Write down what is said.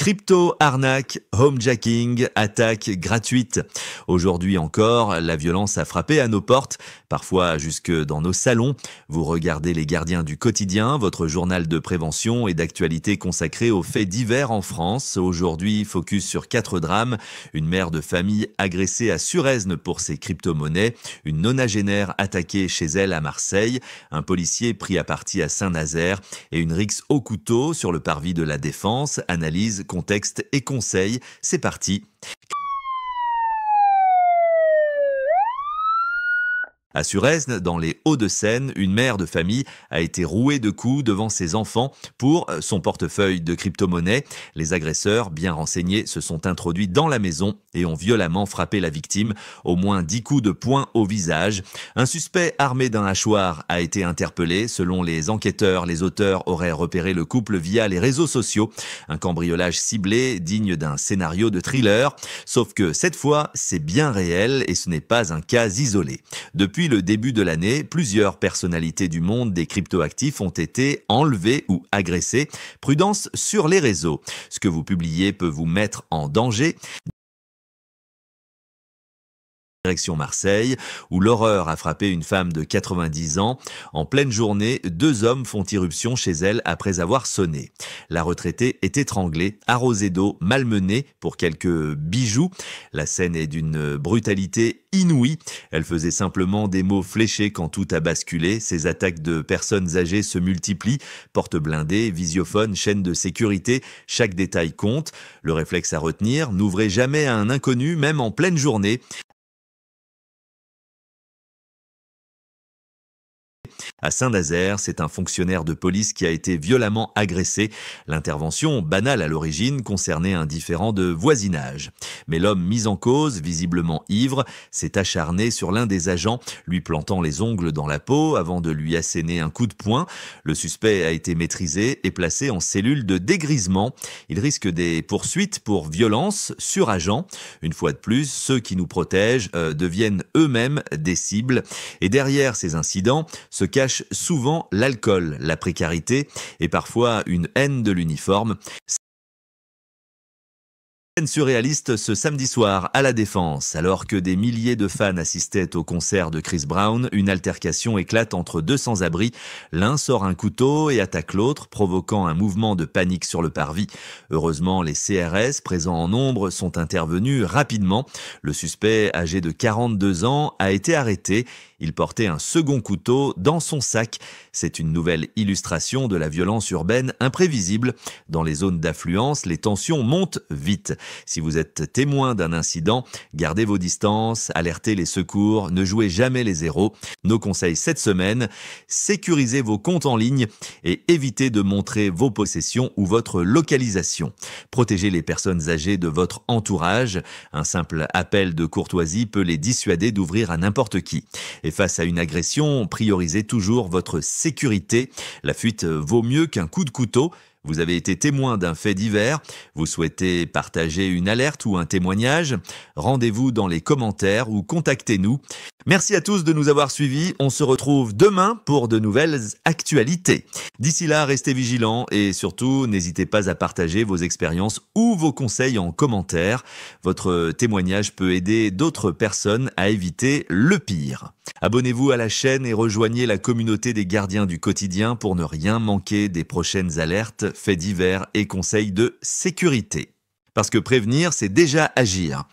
Crypto, arnaque, homejacking, attaque gratuite. Aujourd'hui encore, la violence a frappé à nos portes, parfois jusque dans nos salons. Vous regardez Les Gardiens du quotidien, votre journal de prévention et d'actualité consacré aux faits divers en France. Aujourd'hui, focus sur 4 drames. Une mère de famille agressée à Suresnes pour ses crypto-monnaies, une nonagénaire attaquée chez elle à Marseille, un policier pris à partie à Saint-Nazaire et une rixe au couteau sur le parvis de la Défense. Analyse, contexte et conseils, c'est parti. À Suresnes, dans les Hauts-de-Seine, une mère de famille a été rouée de coups devant ses enfants pour son portefeuille de crypto-monnaie. Les agresseurs, bien renseignés, se sont introduits dans la maison et ont violemment frappé la victime, au moins 10 coups de poing au visage. Un suspect armé d'un hachoir a été interpellé. Selon les enquêteurs, les auteurs auraient repéré le couple via les réseaux sociaux. Un cambriolage ciblé digne d'un scénario de thriller. Sauf que cette fois, c'est bien réel et ce n'est pas un cas isolé. Depuis le début de l'année, plusieurs personnalités du monde des cryptoactifs ont été enlevées ou agressées. Prudence sur les réseaux. Ce que vous publiez peut vous mettre en danger. Direction Marseille, où l'horreur a frappé une femme de 90 ans. En pleine journée, 2 hommes font irruption chez elle après avoir sonné. La retraitée est étranglée, arrosée d'eau, malmenée pour quelques bijoux. La scène est d'une brutalité inouïe. Elle faisait simplement des mots fléchés quand tout a basculé. Ces attaques de personnes âgées se multiplient. Portes blindées, visiophones, chaînes de sécurité, chaque détail compte. Le réflexe à retenir, n'ouvrez jamais à un inconnu, même en pleine journée. À Saint-Nazaire, c'est un fonctionnaire de police qui a été violemment agressé. L'intervention, banale à l'origine, concernait un différend de voisinage. Mais l'homme mis en cause, visiblement ivre, s'est acharné sur l'un des agents, lui plantant les ongles dans la peau avant de lui asséner un coup de poing. Le suspect a été maîtrisé et placé en cellule de dégrisement. Il risque des poursuites pour violence sur agent. Une fois de plus, ceux qui nous protègent deviennent eux-mêmes des cibles. Et derrière ces incidents se cache souvent l'alcool, la précarité et parfois une haine de l'uniforme. Scène surréaliste ce samedi soir à la Défense. Alors que des milliers de fans assistaient au concert de Chris Brown, une altercation éclate entre 2 sans-abri. L'un sort un couteau et attaque l'autre, provoquant un mouvement de panique sur le parvis. Heureusement, les CRS, présents en nombre, sont intervenus rapidement. Le suspect, âgé de 42 ans, a été arrêté. Il portait un second couteau dans son sac. C'est une nouvelle illustration de la violence urbaine imprévisible. Dans les zones d'affluence, les tensions montent vite. Si vous êtes témoin d'un incident, gardez vos distances, alertez les secours, ne jouez jamais les héros. Nos conseils cette semaine, sécurisez vos comptes en ligne et évitez de montrer vos possessions ou votre localisation. Protégez les personnes âgées de votre entourage. Un simple appel de courtoisie peut les dissuader d'ouvrir à n'importe qui. Et face à une agression, priorisez toujours votre sécurité. La fuite vaut mieux qu'un coup de couteau. Vous avez été témoin d'un fait divers, vous souhaitez partager une alerte ou un témoignage, rendez-vous dans les commentaires ou contactez-nous. Merci à tous de nous avoir suivis, on se retrouve demain pour de nouvelles actualités. D'ici là, restez vigilants et surtout, n'hésitez pas à partager vos expériences ou vos conseils en commentaire. Votre témoignage peut aider d'autres personnes à éviter le pire. Abonnez-vous à la chaîne et rejoignez la communauté des Gardiens du quotidien pour ne rien manquer des prochaines alertes, faits divers et conseils de sécurité. Parce que prévenir, c'est déjà agir.